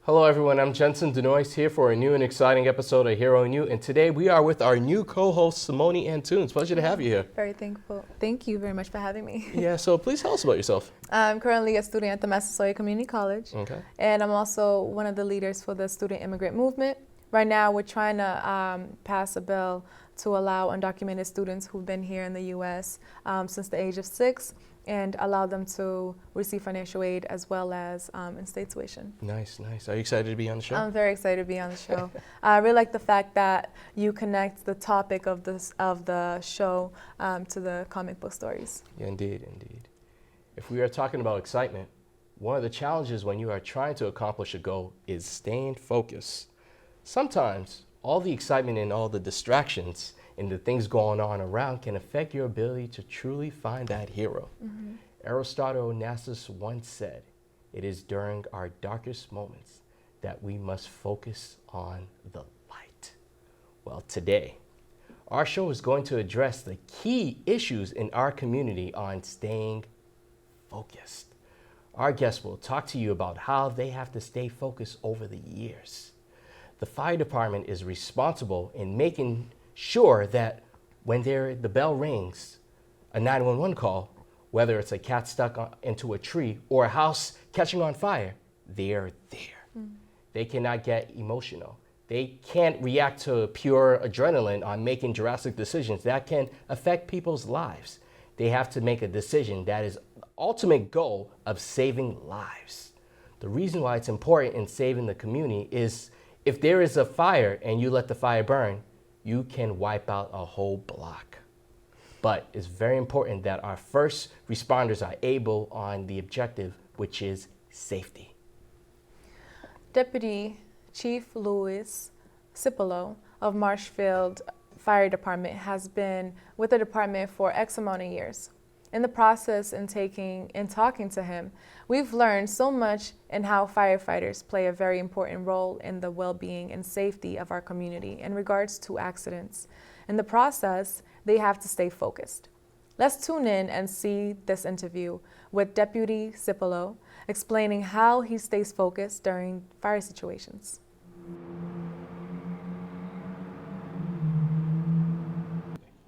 Hello everyone, I'm Jensen Denoyes here for a new and exciting episode of Hero and You, and today we are with our new co-host Simony Antunes. Pleasure to have you here. Very thankful. Thank you very much for having me. Yeah, so please tell us about yourself. I'm currently a student at the Massasoit Community College, and I'm also one of the leaders for the student immigrant movement. Right now we're trying to pass a bill to allow undocumented students who've been here in the U.S. Since the age of 6 and allow them to receive financial aid as well as in-state tuition. Nice. Are you excited to be on the show? I'm very excited to be on the show. I really like the fact that you connect the topic of the show to the comic book stories. Yeah, indeed. If we are talking about excitement, one of the challenges when you are trying to accomplish a goal is staying focused. Sometimes all the excitement and all the distractions and the things going on around can affect your ability to truly find that hero. Aristotle Onassis once said, "It is during our darkest moments that we must focus on the light." Well, today, our show is going to address the key issues in our community on staying focused. Our guests will talk to you about how they have to stay focused over the years. The fire department is responsible in making sure that when the bell rings, a 911 call, whether it's a cat stuck into a tree or a house catching on fire, they're there. They cannot get emotional. They can't react to pure adrenaline on making drastic decisions that can affect people's lives. They have to make a decision that is the ultimate goal of saving lives. The reason why it's important in saving the community is if there is a fire and you let the fire burn, you can wipe out a whole block. But it's very important that our first responders are able on the objective, which is safety. Deputy Chief Louis Cipolo of Marshfield Fire Department has been with the department for X amount of years. In the process in talking to him, we've learned so much in how firefighters play a very important role in the well-being and safety of our community in regards to accidents. In the process, they have to stay focused. Let's tune in and see this interview with Deputy Cipolo explaining how he stays focused during fire situations.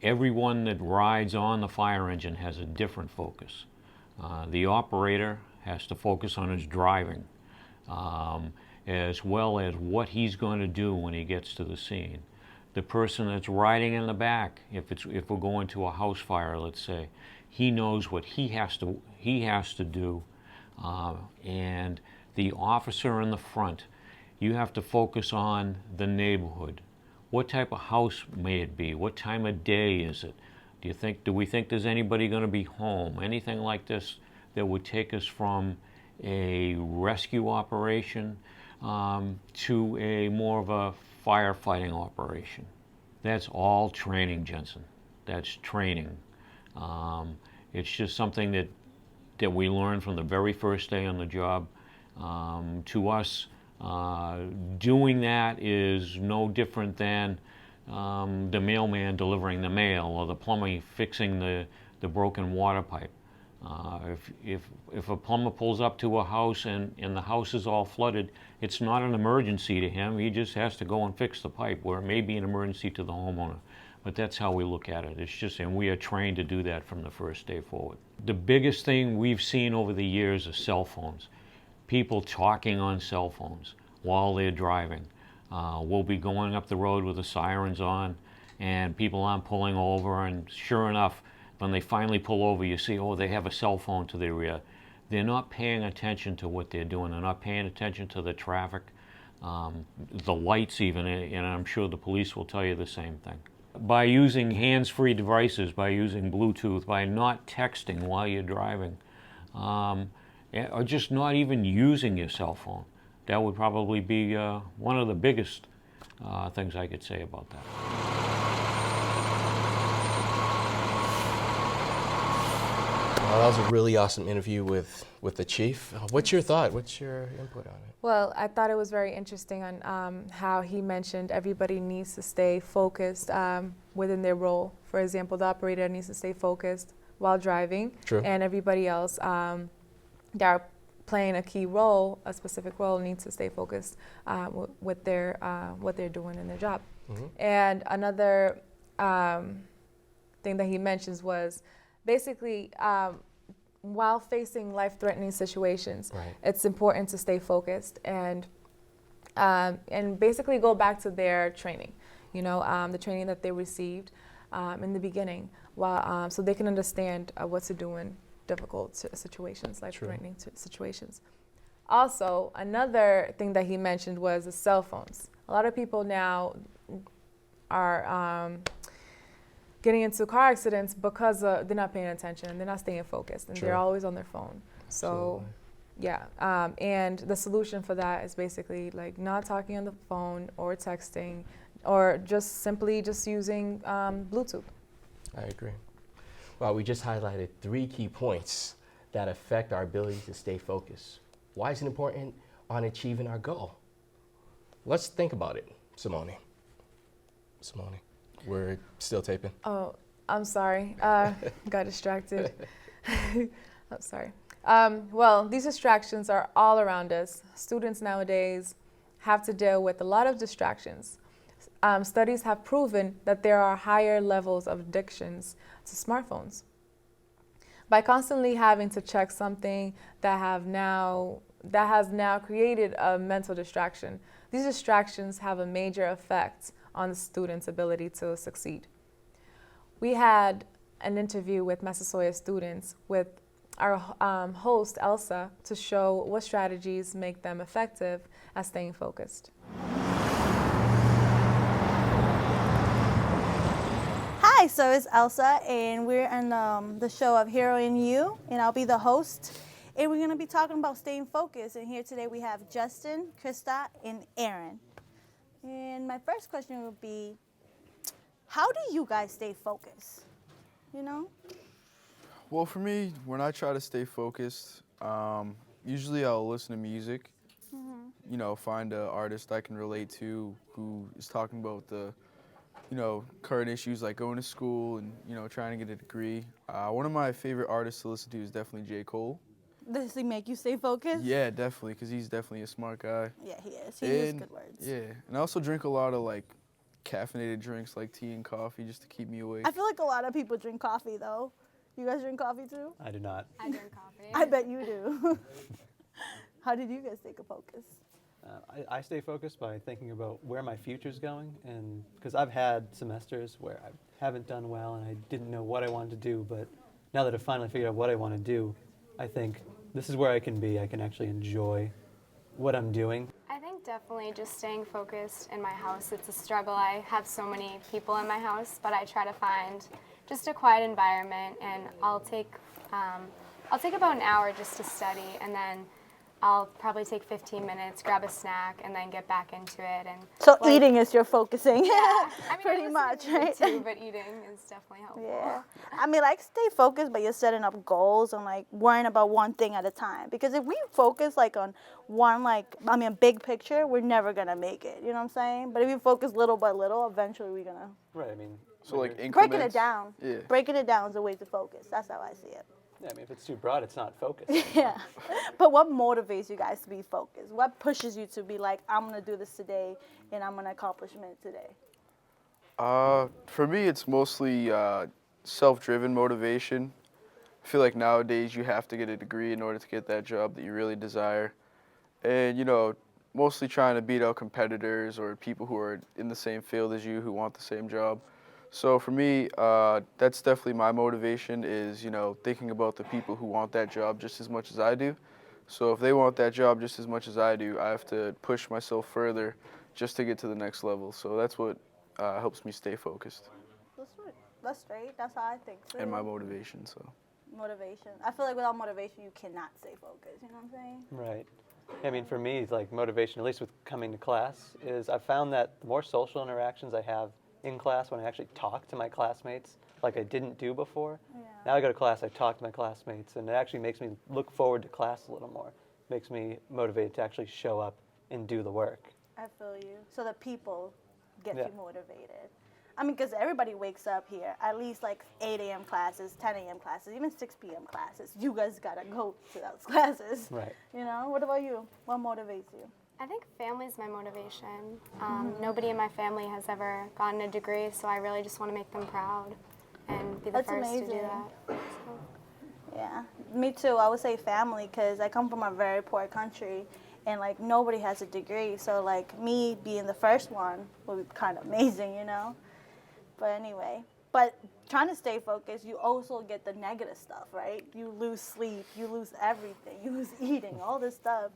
Everyone that rides on the fire engine has a different focus. The operator has to focus on his driving, as well as what he's going to do when he gets to the scene. The person that's riding in the back, if we're going to a house fire, let's say, he knows what he has to do, and the officer in the front, you have to focus on the neighborhood. What type of house may it be? What time of day is it? Do we think there's anybody going to be home? Anything like this that would take us from a rescue operation to a more of a firefighting operation. That's all training, Jensen. That's training. It's just something that we learned from the very first day on the job. To us, doing that is no different than the mailman delivering the mail or the plumber fixing the broken water pipe. If a plumber pulls up to a house and the house is all flooded, it's not an emergency to him. He just has to go and fix the pipe, where it may be an emergency to the homeowner. But that's how we look at it. It's just, and we are trained to do that from the first day forward. The biggest thing we've seen over the years is cell phones. People talking on cell phones while they're driving. We'll be going up the road with the sirens on, and people aren't pulling over, and sure enough, when they finally pull over, you see, oh, they have a cell phone to their rear. They're not paying attention to what they're doing. They're not paying attention to the traffic, the lights even, and I'm sure the police will tell you the same thing. By using hands-free devices, by using Bluetooth, by not texting while you're driving, or just not even using your cell phone. That would probably be one of the biggest things I could say about that. Well, that was a really awesome interview with the chief. What's your thought? What's your input on it? Well, I thought it was very interesting on how he mentioned everybody needs to stay focused within their role. For example, the operator needs to stay focused while driving. True. And everybody else that are playing a key role, a specific role, need to stay focused with their what they're doing in their job. And another thing that he mentions was basically while facing life-threatening situations, it's important to stay focused and basically go back to their training, the training that they received in the beginning, while so they can understand what to do in difficult situations, life-threatening situations. Also, another thing that he mentioned was the cell phones. A lot of people now are getting into car accidents because they're not paying attention and they're not staying focused, and they're always on their phone. So, and the solution for that is basically like not talking on the phone or texting, or just simply just using Bluetooth. I agree. Well, we just highlighted 3 key points that affect our ability to stay focused. Why is it important on achieving our goal? Let's think about it, Simony. Simony, we're still taping. Oh, I'm sorry. Got distracted. I'm sorry. Well, these distractions are all around us. Students nowadays have to deal with a lot of distractions. Studies have proven that there are higher levels of addictions to smartphones. By constantly having to check something that has now created a mental distraction, these distractions have a major effect on the student's ability to succeed. We had an interview with Massasoit students with our host, Elsa, to show what strategies make them effective at staying focused. Hi, so it's Elsa, and we're in the show of Hero in You, and I'll be the host. And we're going to be talking about staying focused. And here today we have Justin, Krista, and Aaron. And my first question would be, how do you guys stay focused? Well, for me, when I try to stay focused, usually I'll listen to music, find an artist I can relate to who is talking about the current issues like going to school and, trying to get a degree. One of my favorite artists to listen to is definitely J. Cole. Does he make you stay focused? Yeah, definitely, because he's definitely a smart guy. Yeah, he is. He uses good words. Yeah, and I also drink a lot of, caffeinated drinks like tea and coffee just to keep me awake. I feel like a lot of people drink coffee, though. You guys drink coffee, too? I do not. I drink coffee. I bet you do. How did you guys stay focused? I stay focused by thinking about where my future's going, and because I've had semesters where I haven't done well and I didn't know what I wanted to do, but now that I've finally figured out what I want to do, I think this is where I can be. I can actually enjoy what I'm doing. I think definitely just staying focused in my house. It's a struggle. I have so many people in my house, but I try to find just a quiet environment, and I'll take about an hour just to study, and then I'll probably take 15 minutes, grab a snack, and then get back into it. And so eating is your focusing. Yeah, I mean, pretty much, right? Too, but eating is definitely helpful. Yeah, I mean, stay focused, but you're setting up goals and worrying about one thing at a time. Because if we focus on one big picture, we're never gonna make it. You know what I'm saying? But if you focus little by little, eventually we're gonna. Right. I mean. So increments. Breaking it down. Yeah. Breaking it down is a way to focus. That's how I see it. Yeah, I mean, if it's too broad, it's not focused. Yeah. But what motivates you guys to be focused? What pushes you to be like, I'm going to do this today and I'm going to accomplish it today? For me, it's mostly self-driven motivation. I feel like nowadays you have to get a degree in order to get that job that you really desire. And, mostly trying to beat out competitors or people who are in the same field as you who want the same job. So for me, that's definitely my motivation is, thinking about the people who want that job just as much as I do. So if they want that job just as much as I do, I have to push myself further just to get to the next level. So that's what helps me stay focused. That's straight. That's how I think too. And my motivation, so. Motivation. I feel like without motivation, you cannot stay focused. You know what I'm saying? Right. I mean, for me, motivation, at least with coming to class, is I've found that the more social interactions I have in class, when I actually talk to my classmates like I didn't do before. Yeah. Now I go to class, I talk to my classmates, and it actually makes me look forward to class a little more. Makes me motivated to actually show up and do the work. I feel you. So the people get you motivated. I mean, because everybody wakes up here, at least like 8 a.m. classes, 10 a.m. classes, even 6 p.m. classes. You guys gotta go to those classes. Right. You know, what about you? What motivates you? I think family's my motivation. Nobody in my family has ever gotten a degree, so I really just want to make them proud and be the That's first to do amazing. that. So. Yeah, me too. I would say family because I come from a very poor country and like nobody has a degree. So like me being the first one would be kind of amazing, you know? But anyway, but trying to stay focused, you also get the negative stuff, right? You lose sleep, you lose everything, you lose eating, all this stuff.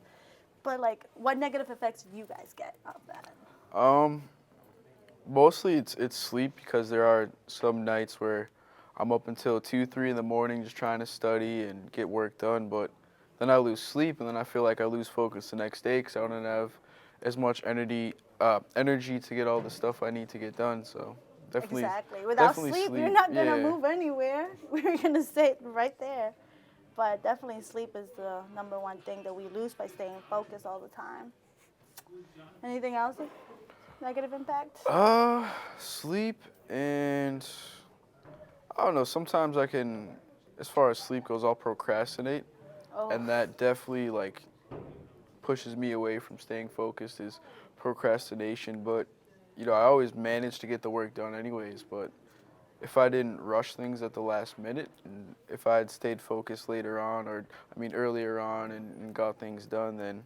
But like, what negative effects do you guys get of that? Mostly it's sleep because there are some nights where I'm up until 2, 3 in the morning just trying to study and get work done, but then I lose sleep and then I feel like I lose focus the next day because I don't have as much energy to get all the stuff I need to get done. So definitely, Exactly. Without definitely sleep, you're not gonna yeah. move anywhere. We're gonna stay right there. But definitely sleep is the #1 thing that we lose by staying focused all the time. Anything else? Negative impact? Sleep and I don't know. Sometimes I can, as far as sleep goes, I'll procrastinate, Oh, and that definitely like pushes me away from staying focused is procrastination. But you know, I always manage to get the work done anyways. But if I didn't rush things at the last minute, and if I had stayed focused later on, or I mean earlier on, and got things done, then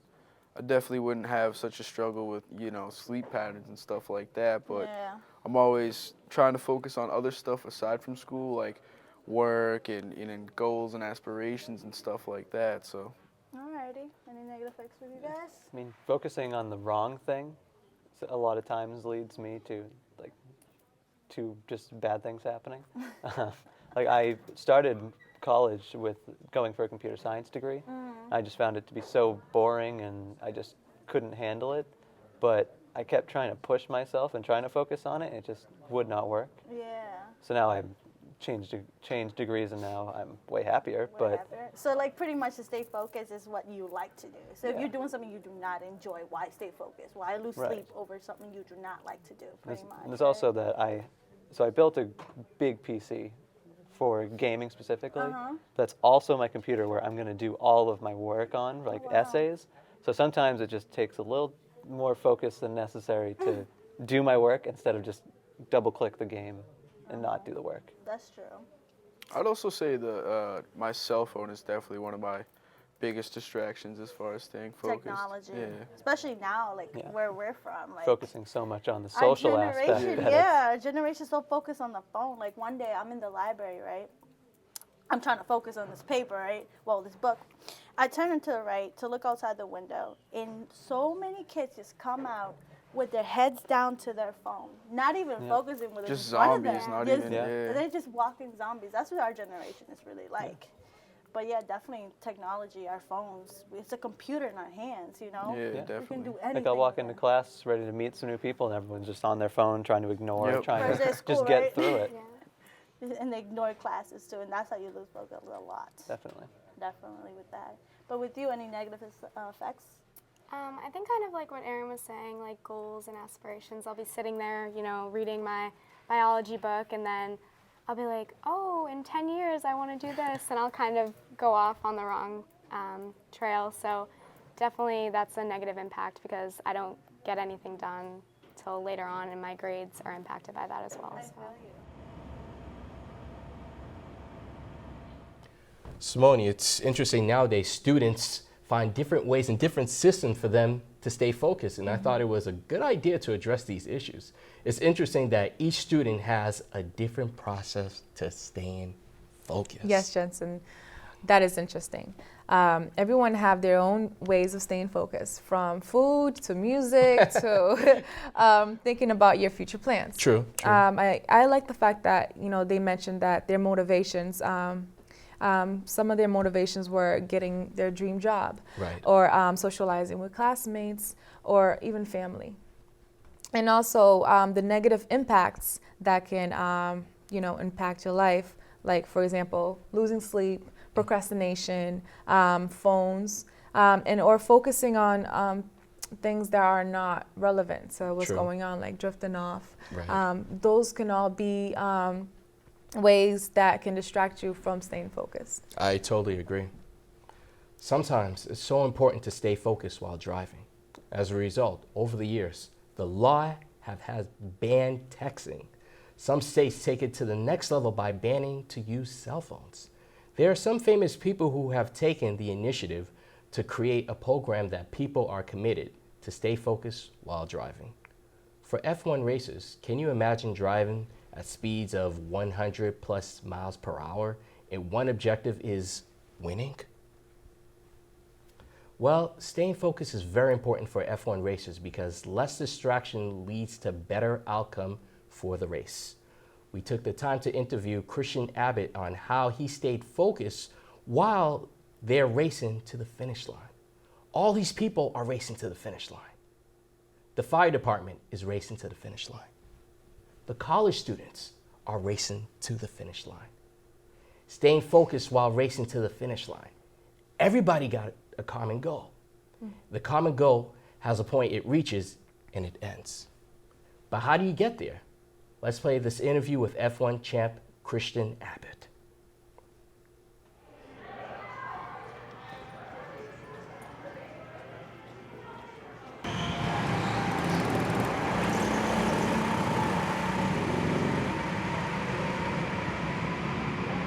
I definitely wouldn't have such a struggle with, you know, sleep patterns and stuff like that. But yeah. I'm always trying to focus on other stuff aside from school, like work and goals and aspirations and stuff like that. So Alrighty. Any negative effects for you guys? I mean, focusing on the wrong thing a lot of times leads me to just bad things happening. Like I started college with going for a computer science degree. I just found it to be so boring and I just couldn't handle it. But I kept trying to push myself and trying to focus on it. And it just would not work. Yeah. So now I've changed degrees and now I'm way happier. Whatever. So like pretty much to stay focused is what you like to do. So if Yeah. you're doing something you do not enjoy, why stay focused? Why lose Right. sleep over something you do not like to do? Pretty much. And there's also that I built a big PC for gaming specifically. That's also my computer where I'm going to do all of my work on, like essays. So sometimes it just takes a little more focus than necessary to do my work instead of just double click the game and not do the work. That's true. I'd also say my cell phone is definitely one of my biggest distractions as far as staying focused. Technology. Yeah. Especially now, like Yeah. where we're from. Like Focusing so much on the our social aspect. generation, yeah, our generation's so focused on the phone. Like one day I'm in the library, right? I'm trying to focus on this paper, right? Well, this book. I turn into the right to look outside the window, and so many kids just come out with their heads down to their phone, not even focusing with Just one of zombies, them. not Just- even. Yeah. Yeah. They're just walking zombies. That's what our generation is really like. But yeah, definitely technology, our phones. It's a computer in our hands, you know? Yeah, Yeah. We definitely. can do anything. Like I'll walk with into it. class ready to meet some new people and everyone's just on their phone trying to ignore, Yep. trying First day to of school, just get right? through it. Yeah. And they ignore classes too, and that's how you lose focus a lot. Definitely. Definitely with that. But with you, any negative effects? I think kind of like what Erin was saying, like goals and aspirations. I'll be sitting there, you know, reading my biology book, and then I'll be like, oh, in 10 years I want to do this, and I'll kind of go off on the wrong trail. So definitely that's a negative impact because I don't get anything done till later on, and my grades are impacted by that as well. So. Simony, it's interesting nowadays students find different ways and different systems for them to stay focused, and I thought it was a good idea to address these issues. It's interesting that each student has a different process to staying focused. Yes, Jensen, that is interesting. Everyone have their own ways of staying focused, from food to music to thinking about your future plans. True. I like the fact that, you know, they mentioned that their motivations, some of their motivations were getting their dream job, Right. or socializing with classmates, or even family. And also the negative impacts that can, you know, impact your life, like, for example, losing sleep, procrastination, phones, and or focusing on things that are not relevant to what's True. going on, like drifting off. Right. Those can all be ways that can distract you from staying focused. I totally agree. Sometimes it's so important to stay focused while driving. As a result, over the years, the law has banned texting. Some states take it to the next level by banning to use cell phones. There are some famous people who have taken the initiative to create a program that people are committed to stay focused while driving. For F1 races, can you imagine driving at speeds of 100 plus miles per hour and one objective is winning? Well, staying focused is very important for F1 racers because less distraction leads to better outcome for the race. We took the time to interview Christian Abbott on how he stayed focused while they're racing to the finish line. All these people are racing to the finish line. The fire department is racing to the finish line. The college students are racing to the finish line. Staying focused while racing to the finish line. Everybody got a common goal. The common goal has a point it reaches and it ends. But how do you get there? Let's play this interview with F1 champ Christian Abbott.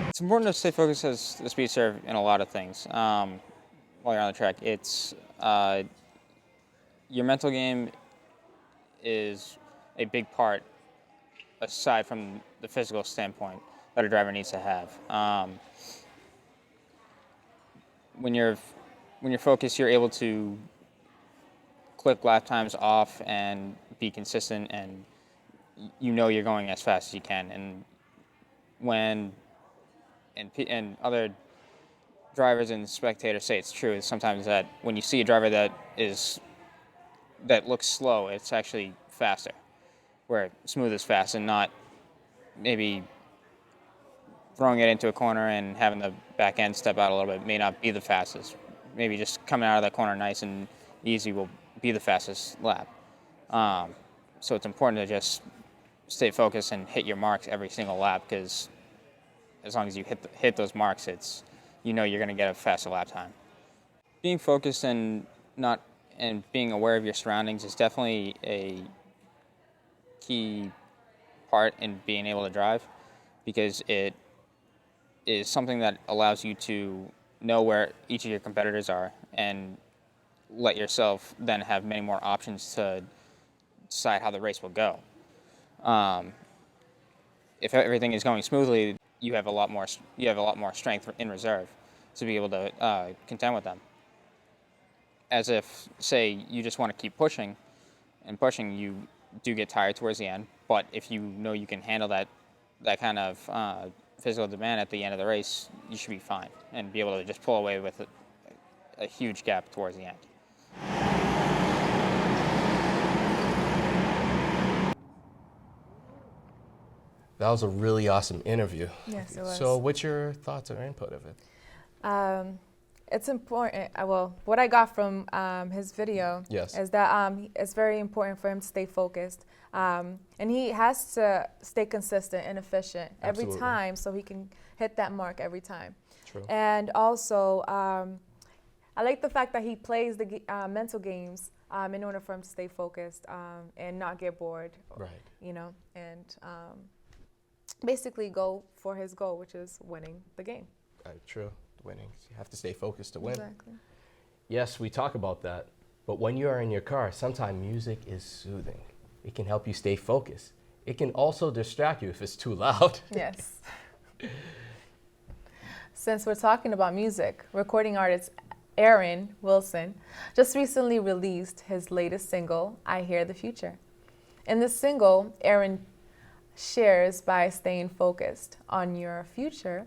It's important to stay focused as the speed serve in a lot of things while you're on the track. It's your mental game is a big part aside from the physical standpoint that a driver needs to have. When you're focused, you're able to click lap times off and be consistent, and you know you're going as fast as you can. And when and other drivers and spectators say it's true, is sometimes that when you see a driver that looks slow, it's actually faster, where smooth is fast, and not maybe throwing it into a corner and having the back end step out a little bit may not be the fastest. Maybe just coming out of that corner nice and easy will be the fastest lap. So it's important to just stay focused and hit your marks every single lap, because as long as you hit those marks, you're going to get a faster lap time. Being focused and being aware of your surroundings is definitely a key part in being able to drive, because it is something that allows you to know where each of your competitors are and let yourself then have many more options to decide how the race will go. If everything is going smoothly, you have a lot more strength in reserve to be able to contend with them. As if, say, you just want to keep pushing, you do get tired towards the end. But if you know you can handle that kind of physical demand at the end of the race, you should be fine and be able to just pull away with a huge gap towards the end. That was a really awesome interview. Yes, it was. So what's your thoughts or input of it? It's important. What I got from his video is that it's very important for him to stay focused. And he has to stay consistent and efficient every time so he can hit that mark every time. True. And also, I like the fact that he plays the mental games in order for him to stay focused and not get bored. Right. And basically go for his goal, which is winning the game. True. Winning. You have to stay focused to win. Exactly. Yes, we talk about that. But when you are in your car, sometimes music is soothing. It can help you stay focused. It can also distract you if it's too loud. Yes. Since we're talking about music, recording artist Aaron Wilson just recently released his latest single, I Hear the Future. In this single, Aaron shares by staying focused on your future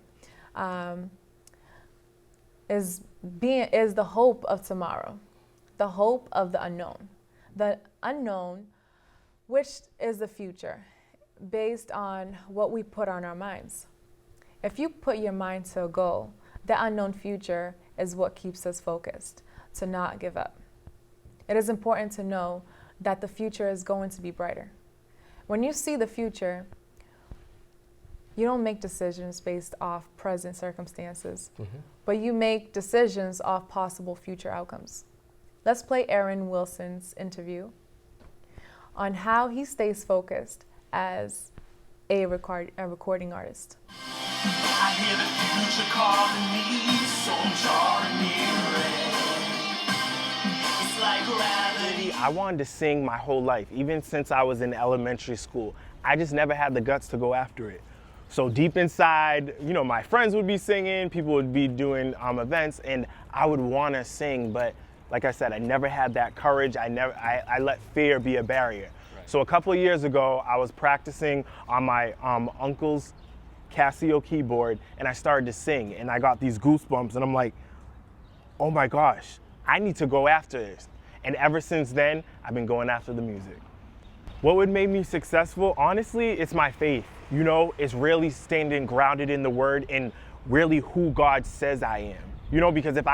is the hope of tomorrow, the hope of the unknown, which is the future, based on what we put on our minds. If you put your mind to a goal, the unknown future is what keeps us focused, to not give up. it is important to know that the future is going to be brighter. When you see the future, you don't make decisions based off present circumstances, but you make decisions off possible future outcomes. Let's play Aaron Wilson's interview on how he stays focused as a recording artist. I hear the future calling me, so I'm drawing near it. It's like gravity. I wanted to sing my whole life, even since I was in elementary school. I just never had the guts to go after it. So deep inside, you know, my friends would be singing, people would be doing events, and I would want to sing, but like I said, I never had that courage. I let fear be a barrier. Right. So a couple of years ago, I was practicing on my uncle's Casio keyboard, and I started to sing, and I got these goosebumps, and I'm like, oh my gosh, I need to go after this. And ever since then, I've been going after the music. What would make me successful? Honestly, it's my faith. You know, it's really standing grounded in the word and really who God says I am. You know, because if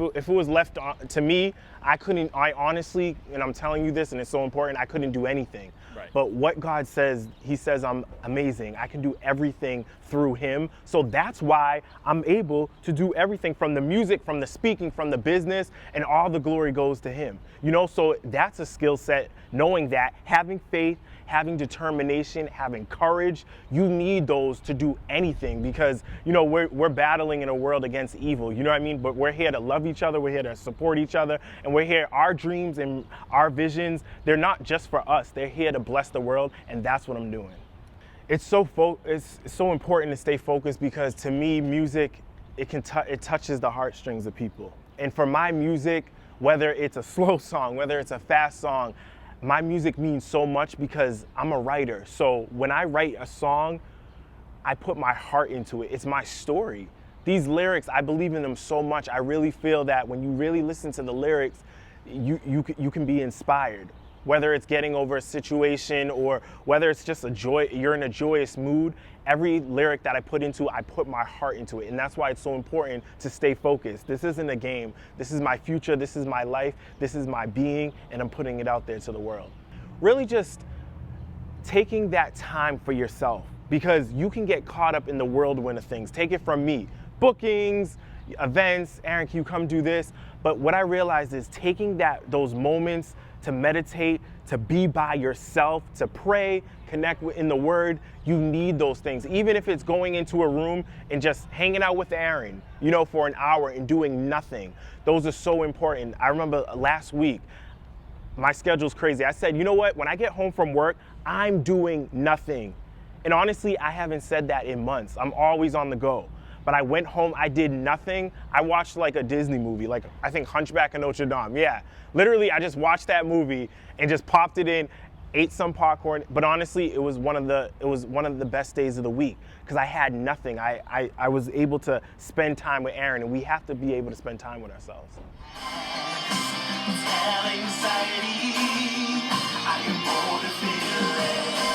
it was left to me, I honestly, and I'm telling you this and it's so important, I couldn't do anything. Right. But what God says, he says I'm amazing. I can do everything through him. So that's why I'm able to do everything, from the music, from the speaking, from the business, and all the glory goes to him. You know, so that's a skill set, knowing that, having faith, having determination, having courage, you need those to do anything, because, you know, we're battling in a world against evil, you know what I mean? But we're here to love each other, we're here to support each other, and we're here, our dreams and our visions, they're not just for us, they're here to bless the world, and that's what I'm doing. It's so important to stay focused, because to me, music, it touches the heartstrings of people. And for my music, whether it's a slow song, whether it's a fast song, my music means so much because I'm a writer. So when I write a song, I put my heart into it. It's my story. These lyrics, I believe in them so much. I really feel that when you really listen to the lyrics, you can be inspired. Whether it's getting over a situation or whether it's just you're in a joyous mood, every lyric that I put my heart into it. And that's why it's so important to stay focused. This isn't a game. This is my future. This is my life. This is my being, and I'm putting it out there to the world. Really just taking that time for yourself, because you can get caught up in the whirlwind of things. Take it from me. Bookings, events, Aaron, can you come do this? But what I realized is taking those moments to meditate, to be by yourself, to pray, connect in the word, you need those things. Even if it's going into a room and just hanging out with Aaron, you know, for an hour and doing nothing. Those are so important. I remember last week, my schedule's crazy. I said, you know what, when I get home from work, I'm doing nothing. And honestly, I haven't said that in months. I'm always on the go. But I went home, I did nothing. I watched like a Disney movie, like I think Hunchback of Notre Dame. Yeah, literally I just watched that movie and just popped it in, ate some popcorn. But honestly, it was one of the best days of the week, because I had nothing. I was able to spend time with Aaron, and we have to be able to spend time with ourselves.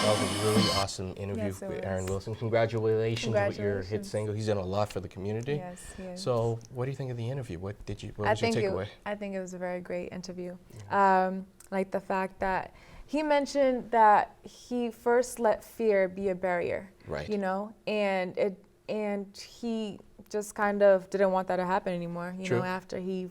That was a really awesome interview with Aaron Wilson. Congratulations with your hit single. He's done a lot for the community. Yes, yes. So what do you think of the interview? What was your takeaway? I think it was a very great interview. Like the fact that he mentioned that he first let fear be a barrier. Right. You know, and he just kind of didn't want that to happen anymore. You know, after he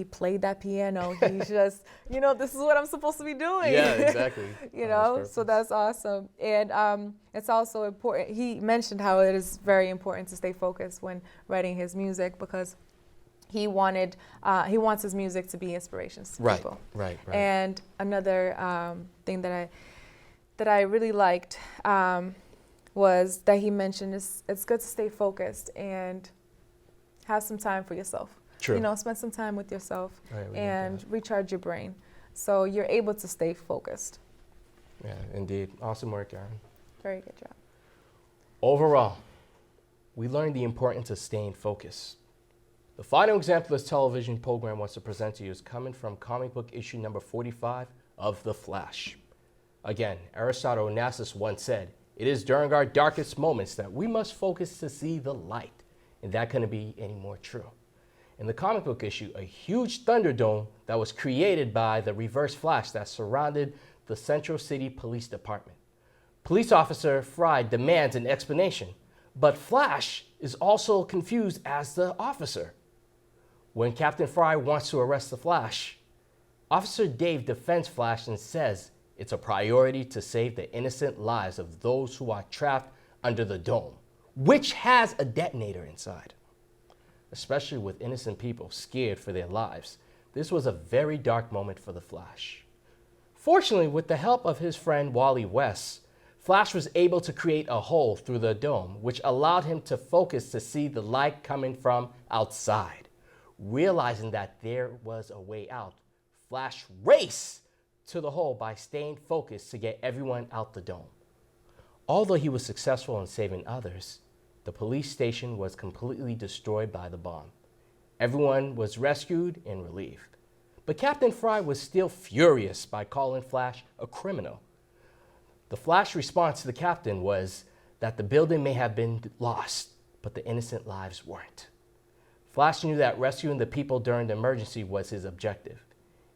played that piano, he just, you know, this is what I'm supposed to be doing. Yeah, exactly. You know, so that's awesome. And it's also important. He mentioned how it is very important to stay focused when writing his music, because he wants his music to be inspirations to people. Right. And another thing that I really liked was that he mentioned it's good to stay focused and have some time for yourself. True. You know, spend some time with yourself and recharge your brain, so you're able to stay focused. Yeah, indeed. Awesome work, Aaron. Very good job. Overall, we learned the importance of staying focused. The final example this television program wants to present to you is coming from comic book issue number 45 of The Flash. Again, Aristotle Onassis once said, "It is during our darkest moments that we must focus to see the light." And that couldn't be any more true. in the comic book issue, a huge Thunderdome that was created by the Reverse Flash that surrounded the Central City Police Department. Police Officer Fry demands an explanation, but Flash is also confused as the officer. When Captain Fry wants to arrest the Flash, Officer Dave defends Flash and says it's a priority to save the innocent lives of those who are trapped under the dome, which has a detonator inside. Especially with innocent people scared for their lives, this was a very dark moment for the Flash. Fortunately, with the help of his friend Wally West, Flash was able to create a hole through the dome, which allowed him to focus to see the light coming from outside. Realizing that there was a way out, Flash raced to the hole by staying focused to get everyone out the dome. Although he was successful in saving others, the police station was completely destroyed by the bomb. Everyone was rescued and relieved. But Captain Fry was still furious by calling Flash a criminal. The Flash response to the captain was that the building may have been lost, but the innocent lives weren't. Flash knew that rescuing the people during the emergency was his objective.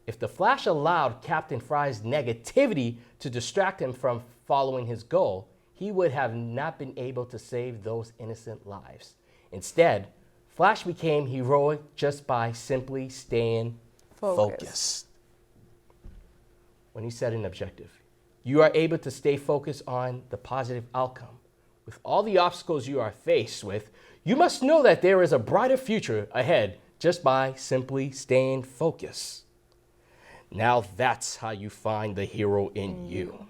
If the Flash allowed Captain Fry's negativity to distract him from following his goal, he would have not been able to save those innocent lives. Instead, Flash became heroic just by simply staying focused. When he set an objective, you are able to stay focused on the positive outcome. With all the obstacles you are faced with, you must know that there is a brighter future ahead just by simply staying focused. Now that's how you find the hero in you.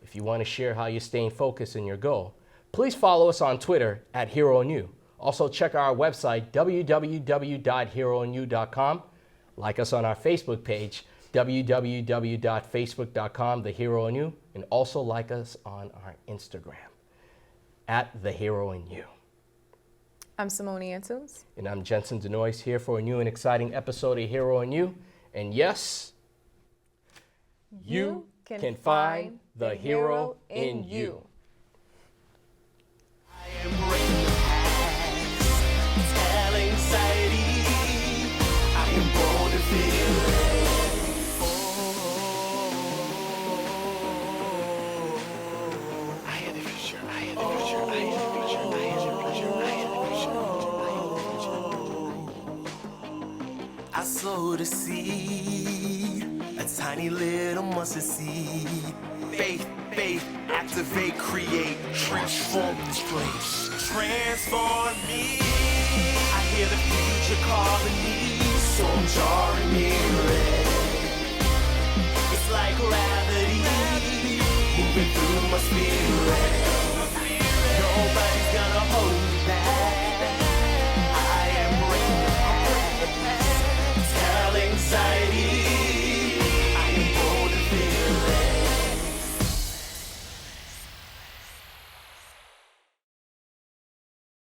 If you want to share how you're staying focused in your goal, please follow us on Twitter at HeroInYou. Also check our website, www.heroinyou.com. Like us on our Facebook page, www.facebook.com/TheHeroInYou, and also like us on our Instagram, @TheHeroInYou. I'm Simony Antunes. And I'm Jensen Denoyes, here for a new and exciting episode of Hero in You. And yes, you can find the hero in you. I am breaking the past, tell anxiety. I am born to feel it. I am the future. I am the future. I am the future. I am the future. I am the future. I sow the seed, a tiny little mustard seed. Faith, faith, activate, create, transform this place. Transform me. I hear the future calling me, so I'm jarring near.